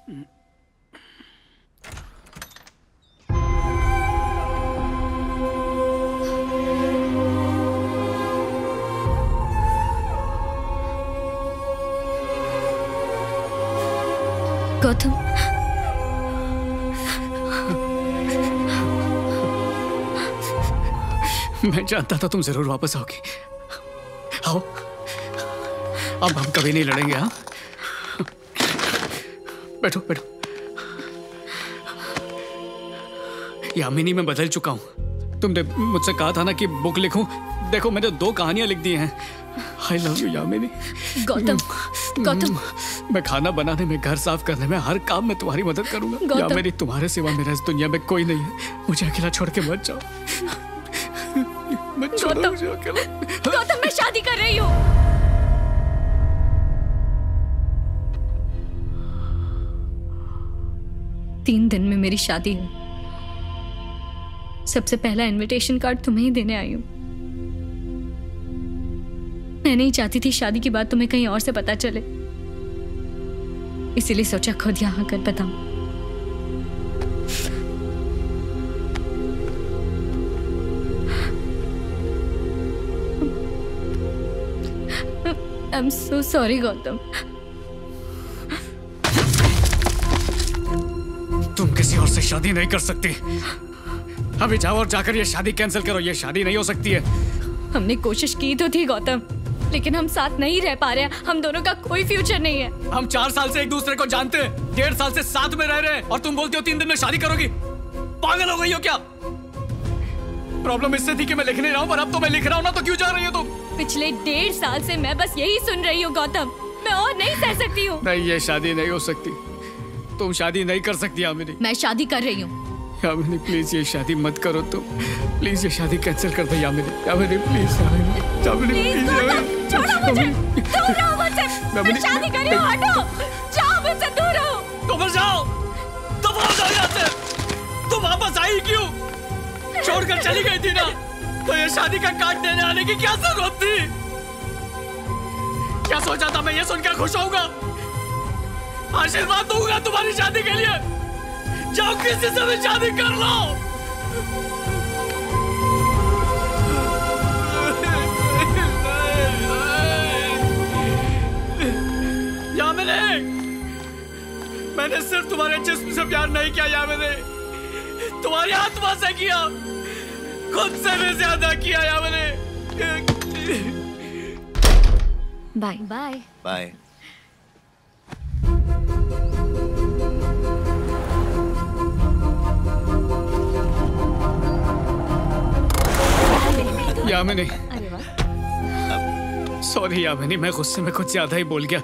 गौतम, मैं जानता था तुम जरूर वापस आओगी। आओ, अब हम कभी नहीं लड़ेंगे। हाँ, बैठो बैठो। यामिनी, मैं बदल चुका हूं। तुमने मुझसे कहा था ना कि बुक लिखूं। देखो, मैंने 2 कहानियां लिख दी हैं। I love you Yamini. Gautam, Gautam, मैं खाना बनाने में, घर साफ करने में, हर काम में तुम्हारी मदद करूंगा। यामिनी, तुम्हारे सिवा मेरा इस दुनिया में कोई नहीं है। मुझे अकेला छोड़ के मत जाओ। मत छोड़ो मुझे अकेला। गौतम, मैं शादी कर रही हूँ। तीन दिन में मेरी शादी है। सबसे पहला इनविटेशन कार्ड तुम्हें ही देने आई हूँ। मैं नहीं चाहती थी शादी की बात तुम्हें कहीं और से पता चले, इसीलिए सोचा खुद यहाँ कर बताऊं। I am so sorry Gautam. तुम किसी और से शादी नहीं कर सकती। अभी जाओ और जाकर ये शादी कैंसिल करो। ये शादी नहीं हो सकती है। हमने कोशिश की तो थी गौतम, लेकिन हम साथ नहीं रह पा रहे हैं। हम दोनों का कोई फ्यूचर नहीं है। हम 4 साल से एक दूसरे को जानते हैं, 1.5 साल से साथ में रह रहे हैं, और तुम बोलती हो 3 दिन में शादी करोगी। पागल हो गई हो क्या? प्रॉब्लम इससे थी कि मैं लिख नहीं रहा हूँ, पर अब तो मैं लिख रहा हूँ ना, तो क्यों जा रही हो तुम? पिछले 1.5 साल से मैं बस यही सुन रही हूँ गौतम। मैं और नहीं सह सकती हूँ। नहीं, ये शादी नहीं हो सकती। तुम शादी नहीं कर सकती यामिनी। मैं शादी कर रही हूँ। यामिनी प्लीज, ये शादी मत करो तुम। प्लीज ये शादी कैंसिल कर दो यामिनी। यामिनी प्लीज, यामिनी प्लीज, छोड़ो मुझे, दूर रहो मुझसे। मैं शादी कर रही हूँ, हटो, जाओ मुझसे दूर रहो। तुम जाओ, तुम आ जाओ यहाँ से। तुम वापस आई क्यों? छोड़कर चली गई थी ना, तो ये शादी का कार्ड देने आने की क्या जरूरत थी? क्या सोचा था मैं ये सुनकर खुश होऊंगा? आशीर्वाद दूंगा तुम्हारी शादी के लिए। जाओ किसी से भी शादी कर लो। यामिनी, मैंने सिर्फ तुम्हारे जिस्म से प्यार नहीं किया यामिनी, तुम्हारी आत्मा से किया, खुद से भी ज्यादा किया Yamini. Bye bye bye. Yamini, sorry Yamini, मैं गुस्से में कुछ ज्यादा ही बोल गया।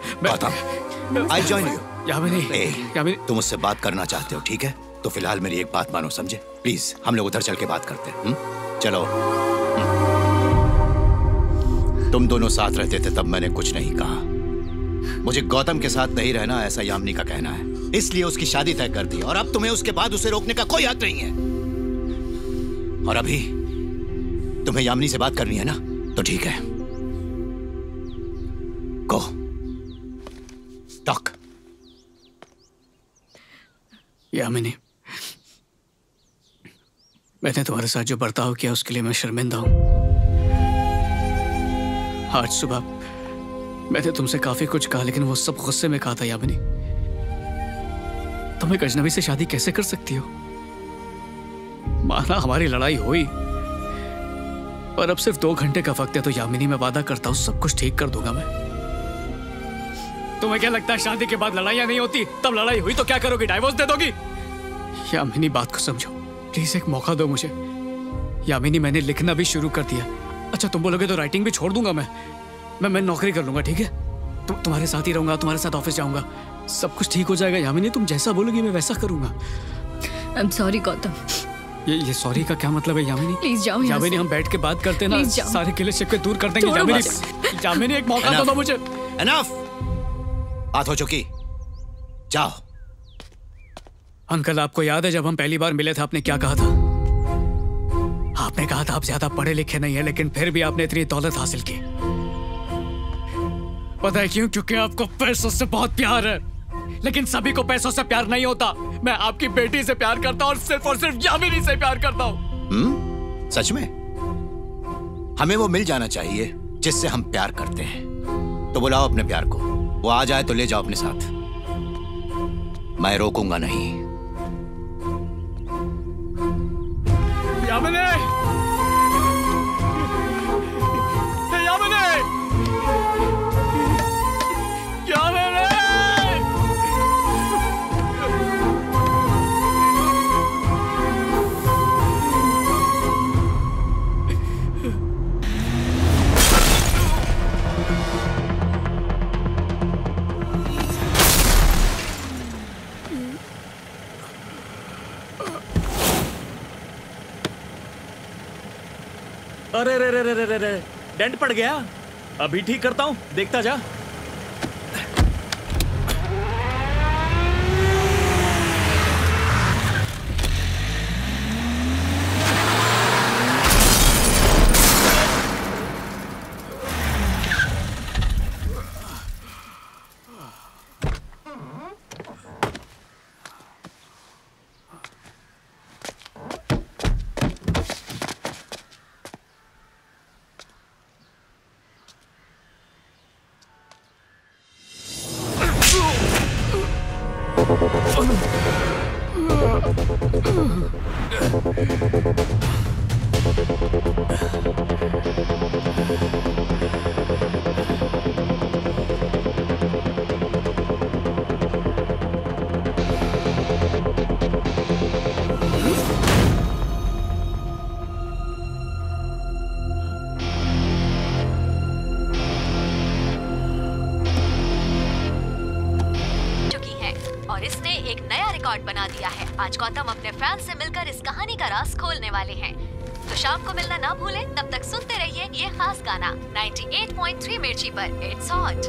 I join you. यामिनी, तुम मुझसे बात करना चाहते हो, ठीक है? तो फिलहाल मेरी एक बात मानो, समझे? प्लीज हम लोग उधर चल के बात करते हैं। चलो। तुम दोनों साथ रहते थे तब मैंने कुछ नहीं कहा। मुझे गौतम के साथ नहीं रहना ऐसा यामिनी का कहना है, इसलिए उसकी शादी तय कर दी, और अब तुम्हें उसके बाद उसे रोकने का कोई हक नहीं है। और अभी तुम्हें यामिनी से बात करनी है ना, तो ठीक है, गो टॉक। यामिनी, मैंने तुम्हारे साथ जो बर्ताव किया उसके लिए मैं शर्मिंदा हूं। आज सुबह मैंने तुमसे काफी कुछ कहा, लेकिन वो सब गुस्से में कहा था यामिनी। तुम एक अजनबी से शादी कैसे कर सकती हो? माना हमारी लड़ाई हुई, पर अब सिर्फ 2 घंटे का वक्त है, तो यामिनी मैं वादा करता हूं सब कुछ ठीक कर दूंगा मैं। तुम्हें क्या लगता है शादी के बाद लड़ाइयां नहीं होती? तब लड़ाई हुई तो क्या करोगी? डाइवोर्स दे दोगी? यामिनी बात को समझो प्लीज, एक मौका दो मुझे। यामिनी, मैंने लिखना भी शुरू कर दिया। अच्छा, तुम बोलोगे तो राइटिंग भी छोड़ दूंगा मैं नौकरी कर लूंगा, ठीक है? तुम्हारे साथ ही रहूंगा, तुम्हारे साथ ऑफिस जाऊंगा, सब कुछ ठीक हो जाएगा। यामिनी, तुम जैसा बोलोगी मैं वैसा करूंगा। I am sorry Gautam. ये सॉरी का क्या मतलब है यामिनी? प्लीज जाओ। यामिनी, हम बैठ के बात करते हैं ना, सारे गिले शिकवे दूर कर देंगे। यामिनी, एक मौका दो मुझे। एनफ, बात हो चुकी, जाओ। अंकल, आपको याद है जब हम पहली बार मिले थे आपने क्या कहा था? आपने कहा था आप ज्यादा पढ़े लिखे नहीं है, लेकिन फिर भी आपने इतनी दौलत हासिल की। पता है क्यों? क्योंकि आपको पैसों से बहुत प्यार है। लेकिन सभी को पैसों से प्यार नहीं होता। मैं आपकी बेटी से प्यार करता हूँ और सिर्फ यामिनी से प्यार करता हूँ। सच में? हमें वो मिल जाना चाहिए जिससे हम प्यार करते हैं। तो बुलाओ अपने प्यार को, वो आ जाए तो ले जाओ अपने साथ। मैं रोकूंगा नहीं। यामिनी! यामिनी! यामिनी! अरे रे रे रे रे रे, डेंट पड़ गया। अभी ठीक करता हूँ, देखता जा। बना दिया है। आज गौतम अपने फैंस से मिलकर इस कहानी का राज खोलने वाले हैं। तो शाम को मिलना ना भूलें। तब तक सुनते रहिए ये खास गाना 98.3 मिर्ची पर। It's hot.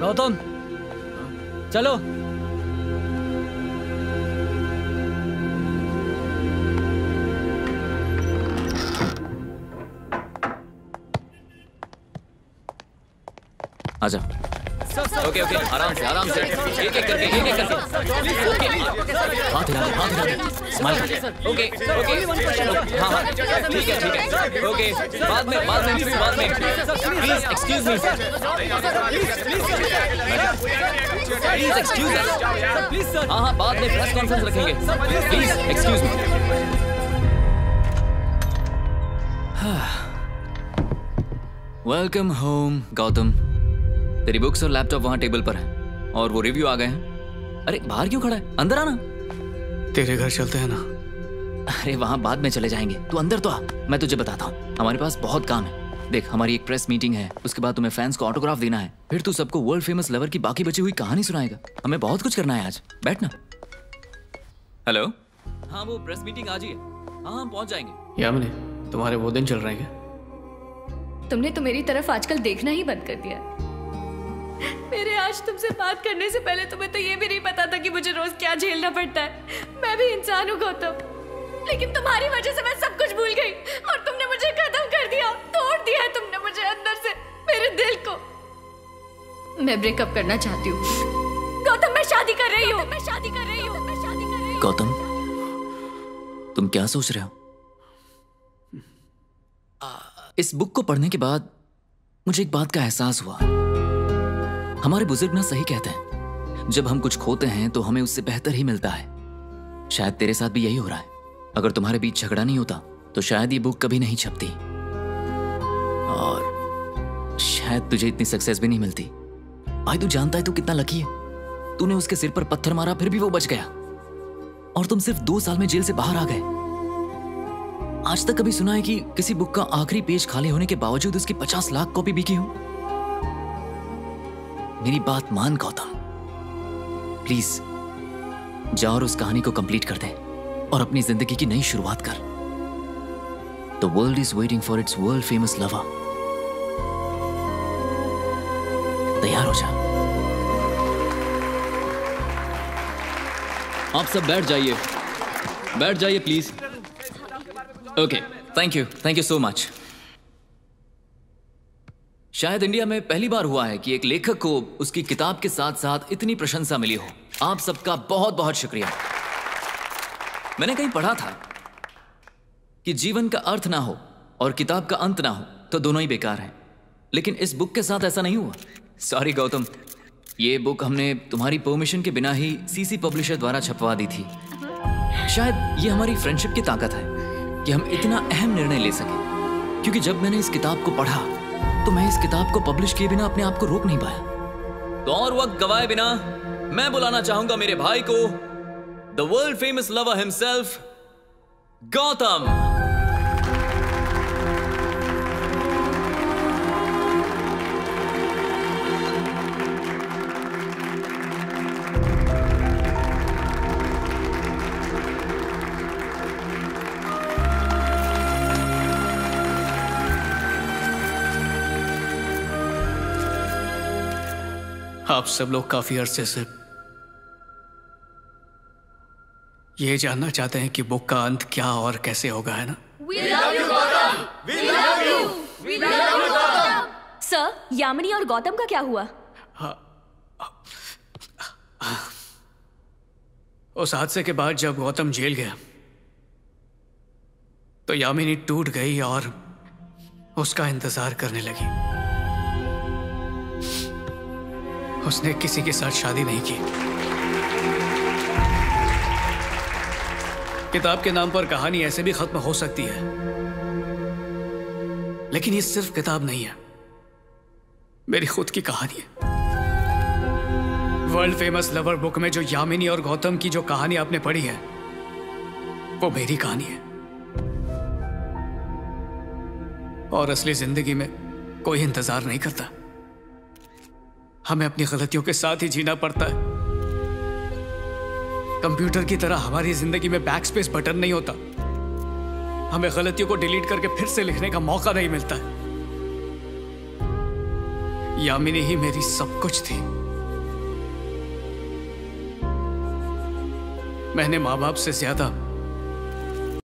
गौतम चलो। आजा। ओके ओके, आराम से एक एक करके ओके। हाथ हिला स्माइल कर। ओके ओके हाँ ठीक है ओके। बाद में please excuse me please excuse अस। हाँ बाद में प्रेस कॉन्फ्रेंस रखेंगे। Please excuse me. Welcome home Gautam. तेरी बुक्स और लैपटॉप वहां टेबल पर है और वो रिव्यू आ गए हैं। अरे बाहर क्यों खड़ा है, अंदर आना। तेरे घर चलते हैं ना। अरे वहां बाद में चले जाएंगे, तू अंदर तो आ, मैं तुझे बताता हूँ। हमारे पास बहुत काम है। देख हमारी एक प्रेस मीटिंग है, उसके बाद तुम्हें फैंस को ऑटोग्राफ देना है, फिर तू सबको वर्ल्ड फेमस लवर की बाकी बची हुई कहानी सुनाएगा। हमें बहुत कुछ करना है आज। बैठना। हेलो हाँ वो प्रेस मीटिंग आज ही है। हाँ हम पहुंच जाएंगे। यामिनी तुम्हारे वो दिन चल रहे हैं क्या? तुमने तो मेरी तरफ आजकल देखना ही बंद कर दिया। मेरे आज तुमसे बात करने से पहले तुम्हें तो ये भी नहीं पता था कि मुझे रोज क्या झेलना पड़ता है। मैं भी इंसान हूँ गौतम, लेकिन तुम्हारी वजह से मैं सब कुछ भूल गई और तुमने मुझे खत्म कर दिया, तोड़ दिया है तुमने मुझे अंदर से, मेरे दिल को। मैं ब्रेकअप करना चाहती हूँ गौतम। मैं शादी कर रही हूँ। गौतम तुम क्या सोच रहे हो? इस बुक को पढ़ने के बाद मुझे एक बात का एहसास हुआ। हमारे बुजुर्ग ना सही कहते हैं, जब हम कुछ खोते हैं तो हमें उससे बेहतर ही मिलता है। शायद तेरे साथ भी यही हो रहा है। अगर तुम्हारे बीच झगड़ा नहीं होता तो शायद ये बुक कभी नहीं छपती और शायद तुझे इतनी सक्सेस भी नहीं मिलती। भाई तू जानता है तू कितना लकी है। तूने उसके सिर पर पत्थर मारा फिर भी वो बच गया और तुम सिर्फ 2 साल में जेल से बाहर आ गए। आज तक कभी सुना है कि किसी बुक का आखिरी पेज खाली होने के बावजूद उसकी 50 लाख कॉपी बिकी हो? मेरी बात मान गौतम, प्लीज जा और उस कहानी को कंप्लीट कर दे और अपनी जिंदगी की नई शुरुआत कर। The world is waiting for its world famous lover. तैयार हो जा। आप सब बैठ जाइए please. Okay, thank you so much. शायद इंडिया में पहली बार हुआ है कि एक लेखक को उसकी किताब के साथ साथ इतनी प्रशंसा मिली हो। आप सबका बहुत बहुत शुक्रिया। मैंने कहीं पढ़ा था कि जीवन का अर्थ ना हो और किताब का अंत ना हो तो दोनों ही बेकार हैं, लेकिन इस बुक के साथ ऐसा नहीं हुआ। सॉरी गौतम, ये बुक हमने तुम्हारी परमिशन के बिना ही सीसी पब्लिशर द्वारा छपवा दी थी। शायद ये हमारी फ्रेंडशिप की ताकत है कि हम इतना अहम निर्णय ले सके, क्योंकि जब मैंने इस किताब को पढ़ा तो मैं इस किताब को पब्लिश किए बिना अपने आप को रोक नहीं पाया। तो और वक्त गवाए बिना मैं बुलाना चाहूंगा मेरे भाई को, the world famous lover himself, Gautam. आप सब लोग काफी अरसे से ये जानना चाहते हैं कि बुक का अंत क्या और कैसे होगा, है ना? सर, यामिनी और गौतम का क्या हुआ? उस हादसे के बाद जब गौतम जेल गया तो यामिनी टूट गई और उसका इंतजार करने लगी। उसने किसी के साथ शादी नहीं की। किताब के नाम पर कहानी ऐसे भी खत्म हो सकती है, लेकिन ये सिर्फ किताब नहीं है, मेरी खुद की कहानी है। वर्ल्ड फेमस लवर बुक में जो यामिनी और गौतम की जो कहानी आपने पढ़ी है वो मेरी कहानी है। और असली जिंदगी में कोई इंतजार नहीं करता, हमें अपनी गलतियों के साथ ही जीना पड़ता है। कंप्यूटर की तरह हमारी जिंदगी में बैकस्पेस बटन नहीं होता, हमें गलतियों को डिलीट करके फिर से लिखने का मौका नहीं मिलता है। यामिनी ही मेरी सब कुछ थी। मैंने माँ बाप से ज्यादा